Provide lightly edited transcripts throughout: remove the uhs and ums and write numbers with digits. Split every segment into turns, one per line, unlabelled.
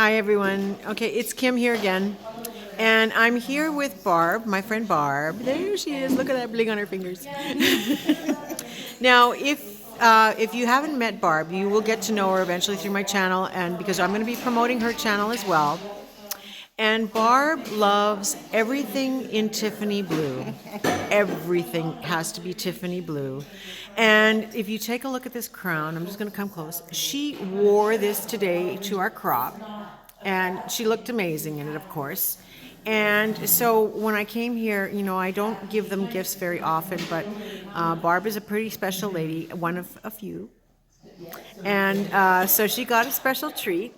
Hi everyone. Okay, it's Kim here again. And I'm here with Barb, my friend Barb. There she is. Look at that bling on her fingers. Now, if you haven't met Barb, you will get to know her eventually through my channel, and because I'm going to be promoting her channel as well. And Barb loves everything in Tiffany blue. Everything has to be Tiffany blue. And if you take a look at this crown, I'm just going to come close. She wore this today to our crop, and she looked amazing in it, of course. And so when I came here, you know, I don't give them gifts very often, but Barb is a pretty special lady, one of a few. And so she got a special treat.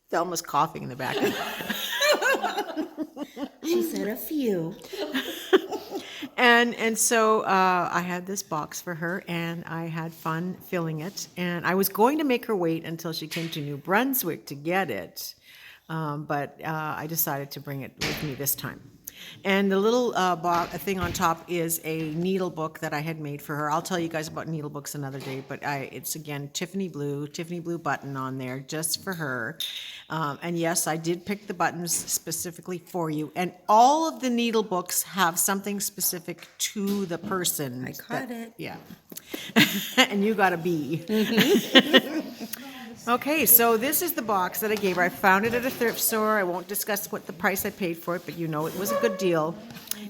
Thelma's coughing in the back.
She said a few.
And so I had this box for her, and I had fun filling it. And I was going to make her wait until she came to New Brunswick to get it, but I decided to bring it with me this time. And the little thing on top is a needle book that I had made for her. I'll tell you guys about needle books another day, but it's again Tiffany blue button on there just for her. And yes, I did pick the buttons specifically for you. And all of the needle books have something specific to the person.
I caught it.
Yeah. And you got a B. Okay, so this is the box that I gave her. I found it at a thrift store. I won't discuss what the price I paid for it, but you know it was a good deal.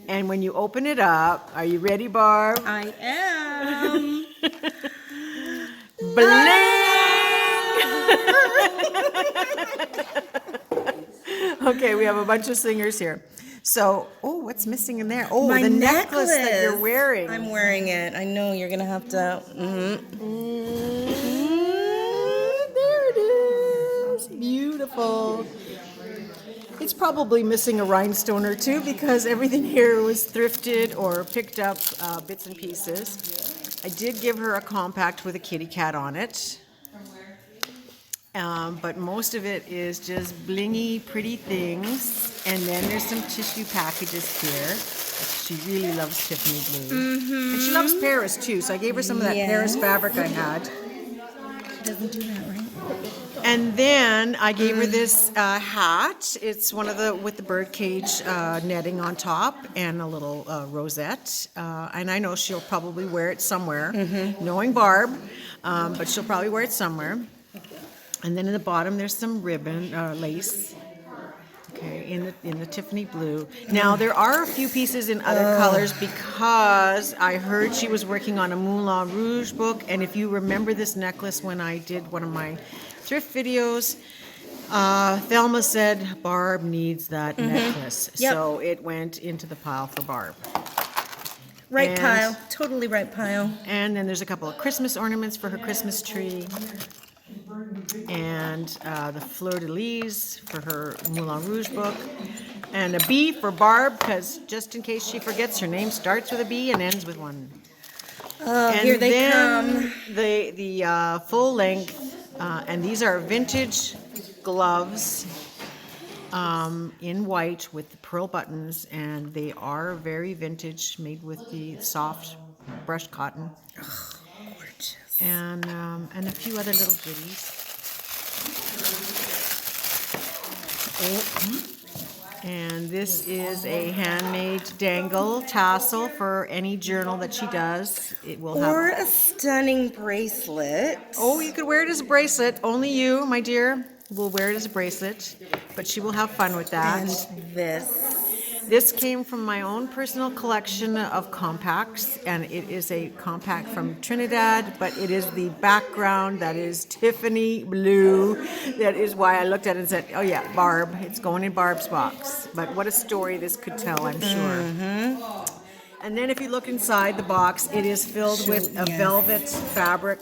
And when you open it up, are you ready, Barb?
I am.
Bling! Okay, we have a bunch of singers here. So, oh, what's missing in there? Oh,
My
the necklace that you're wearing.
I'm wearing it. I know you're going to have to.
Beautiful. It's probably missing a rhinestone or two because everything here was thrifted or picked up bits and pieces. I did give her a compact with a kitty cat on it. But most of it is just blingy, pretty things. And then there's some tissue packages here. She really loves Tiffany blue. And she loves Paris too, so I gave her some of that Paris fabric I had.
She doesn't do that, right?
And then I gave her this hat. It's one of the with the birdcage netting on top and a little rosette. And I know she'll probably wear it somewhere, knowing Barb, but she'll probably wear it somewhere. And then in the bottom there's some ribbon, lace. Okay, in the Tiffany blue. Now there are a few pieces in other colors because I heard she was working on a Moulin Rouge book. And if you remember this necklace when I did one of my thrift videos, Thelma said Barb needs that necklace.
Yep.
So it went into the pile for Barb.
Right pile. Totally right pile.
And then there's a couple of Christmas ornaments for her Christmas tree. And the fleur-de-lis for her Moulin Rouge book. And a B for Barb, because just in case she forgets, her name starts with a B and ends with one.
Oh,
And
here they
then
come.
the full length, and these are vintage gloves in white with the pearl buttons, and they are very vintage, made with the soft brushed cotton.
Gorgeous.
And a few other little goodies. And this is a handmade dangle tassel for any journal that she does. It will
Or
have.
a stunning bracelet.
Oh, you could wear it as a bracelet. Only you, my dear, will wear it as a bracelet. But she will have fun with that.
And this.
This came from my own personal collection of compacts, and it is a compact from Trinidad, but it is the background that is Tiffany blue. That is why I looked at it and said, oh yeah, Barb, it's going in Barb's box. But what a story this could tell, I'm sure. And then if you look inside the box, it is filled with a velvet fabric,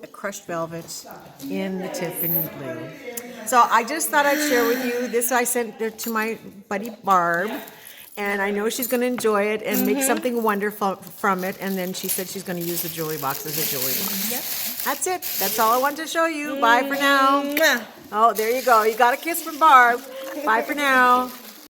a crushed velvet in the Tiffany blue. So I just thought I'd share with you. This I sent to my buddy Barb. And I know she's going to enjoy it and make something wonderful from it. And then she said she's going to use the jewelry box as a jewelry box.
Yep.
That's it. That's all I wanted to show you. Bye for now.
Mwah.
Oh, there you go. You got a kiss from Barb. Bye for now.